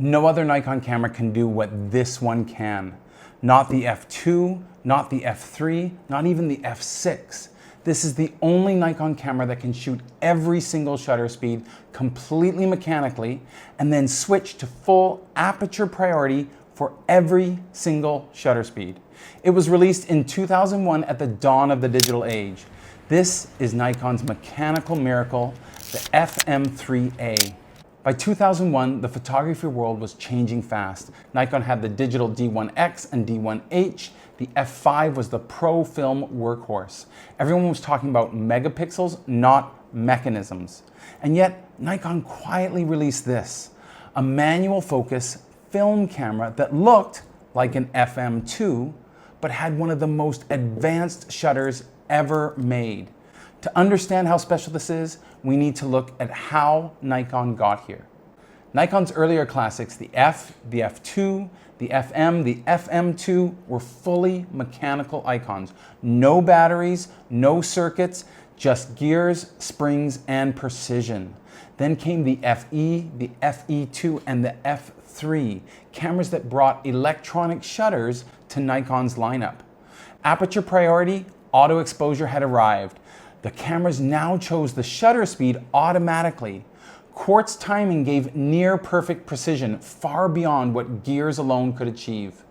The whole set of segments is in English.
No other Nikon camera can do what this one can. Not the f2, not the f3, not even the f6. This is the only Nikon camera that can shoot every single shutter speed completely mechanically and then switch to full aperture priority for every single shutter speed. It was released in 2001 at the dawn of the digital age. This is Nikon's mechanical miracle, the FM3A. By 2001, the photography world was changing fast. Nikon had the digital D1X and D1H. The F5 was the pro film workhorse. Everyone was talking about megapixels, not mechanisms. And yet, Nikon quietly released this, a manual focus film camera that looked like an FM2, but had one of the most advanced shutters ever made. To understand how special this is, we need to look at how Nikon got here. Nikon's earlier classics, the F, the F2, the FM, the FM2, were fully mechanical icons. No batteries, no circuits, just gears, springs, and precision. Then came the FE, the FE2, and the F3, cameras that brought electronic shutters to Nikon's lineup. Aperture priority, auto exposure had arrived. The cameras now chose the shutter speed automatically. Quartz timing gave near perfect precision, far beyond what gears alone could achieve.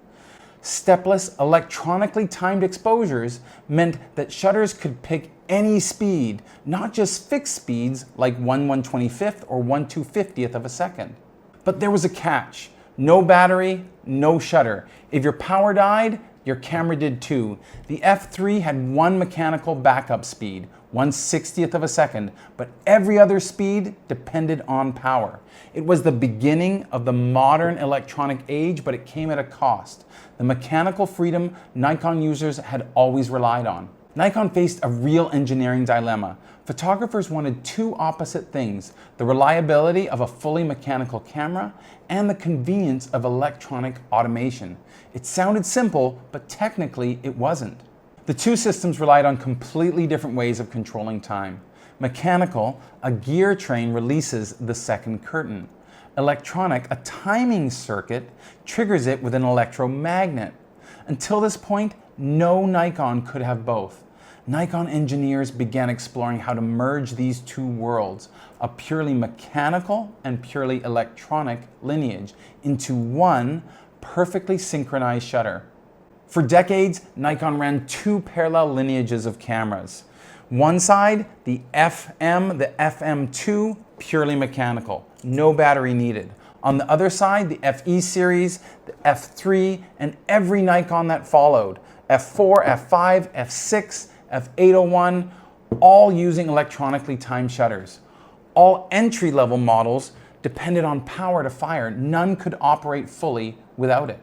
Stepless, electronically timed exposures meant that shutters could pick any speed, not just fixed speeds like 1/125th or 1/250th of a second. But there was a catch. No battery, no shutter. If your power died, your camera did too. The F3 had one mechanical backup speed, 1/60th of a second, but every other speed depended on power. It was the beginning of the modern electronic age, but it came at a cost. The mechanical freedom Nikon users had always relied on. Nikon faced a real engineering dilemma. Photographers wanted two opposite things, the reliability of a fully mechanical camera and the convenience of electronic automation. It sounded simple, but technically it wasn't. The two systems relied on completely different ways of controlling time. Mechanical, a gear train releases the second curtain. Electronic, a timing circuit, triggers it with an electromagnet. Until this point, no Nikon could have both. Nikon engineers began exploring how to merge these two worlds, a purely mechanical and purely electronic lineage, into one perfectly synchronized shutter. For decades, Nikon ran two parallel lineages of cameras. One side, the FM, the FM2, purely mechanical, no battery needed. On the other side, the FE series, the F3, and every Nikon that followed, F4, F5, F6, F801, all using electronically timed shutters. All entry-level models depended on power to fire. None could operate fully without it.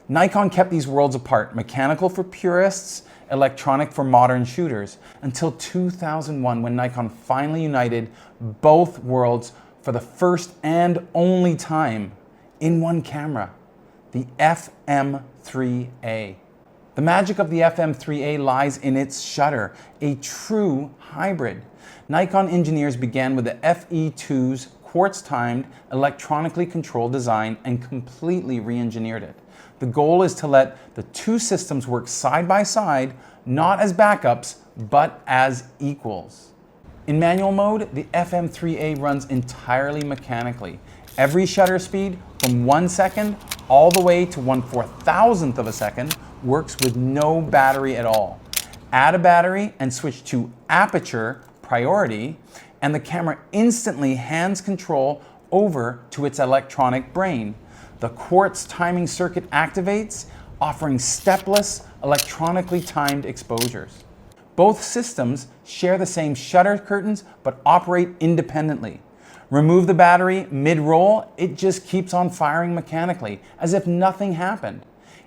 Nikon kept these worlds apart, mechanical for purists, electronic for modern shooters, until 2001 when Nikon finally united both worlds for the first and only time in one camera, the FM3A. The magic of the FM3A lies in its shutter, a true hybrid. Nikon engineers began with the FE2's quartz-timed, electronically controlled design and completely re-engineered it. The goal is to let the two systems work side by side, not as backups, but as equals. In manual mode, the FM3A runs entirely mechanically. Every shutter speed, from 1 second all the way to 1/4000th of a second, works with no battery at all. Add a battery and switch to aperture priority, and the camera instantly hands control over to its electronic brain. The quartz timing circuit activates, offering stepless, electronically timed exposures. Both systems share the same shutter curtains but operate independently. Remove the battery mid-roll, it just keeps on firing mechanically, as if nothing happened.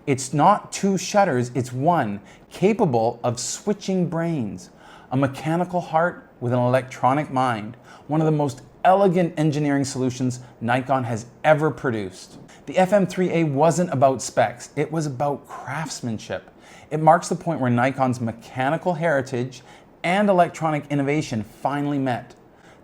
It's not two shutters, it's one, capable of switching brains. A mechanical heart with an electronic mind, one of the most elegant engineering solutions Nikon has ever produced. The FM3A wasn't about specs, it was about craftsmanship. It marks the point where Nikon's mechanical heritage and electronic innovation finally met.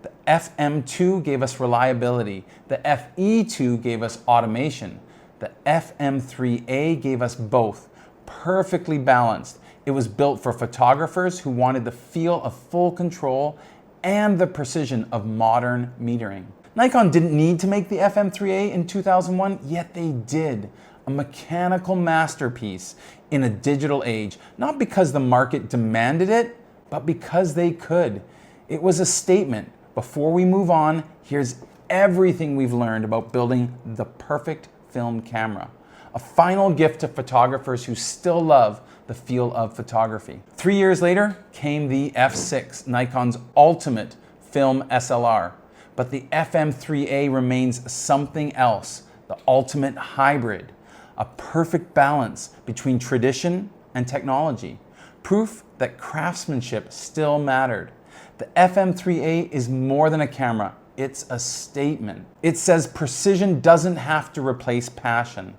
The FM2 gave us reliability. The FE2 gave us automation. The FM3A gave us both, perfectly balanced. It was built for photographers who wanted the feel of full control and the precision of modern metering. Nikon didn't need to make the FM3A in 2001, yet they did. A mechanical masterpiece in a digital age, not because the market demanded it, but because they could. It was a statement. Before we move on, here's everything we've learned about building the perfect film camera. A final gift to photographers who still love the feel of photography. 3 years later came the F6, Nikon's ultimate film SLR. But the FM3A remains something else, the ultimate hybrid, a perfect balance between tradition and technology, proof that craftsmanship still mattered. The FM3A is more than a camera, it's a statement. It says precision doesn't have to replace passion.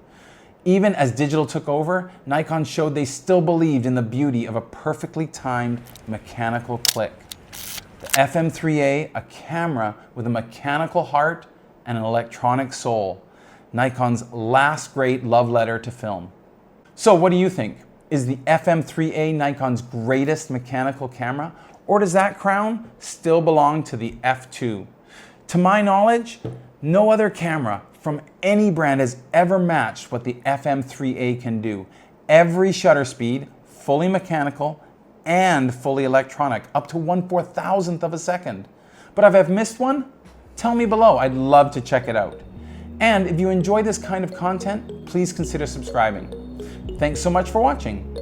Even as digital took over, Nikon showed they still believed in the beauty of a perfectly timed mechanical click. The FM3A, a camera with a mechanical heart and an electronic soul. Nikon's last great love letter to film. So what do you think? Is the FM3A Nikon's greatest mechanical camera, or does that crown still belong to the F2? To my knowledge, no other camera from any brand has ever matched what the FM3A can do. Every shutter speed, fully mechanical and fully electronic, up to 1/4000th of a second. But if I've missed one, tell me below. I'd love to check it out. And if you enjoy this kind of content, please consider subscribing. Thanks so much for watching.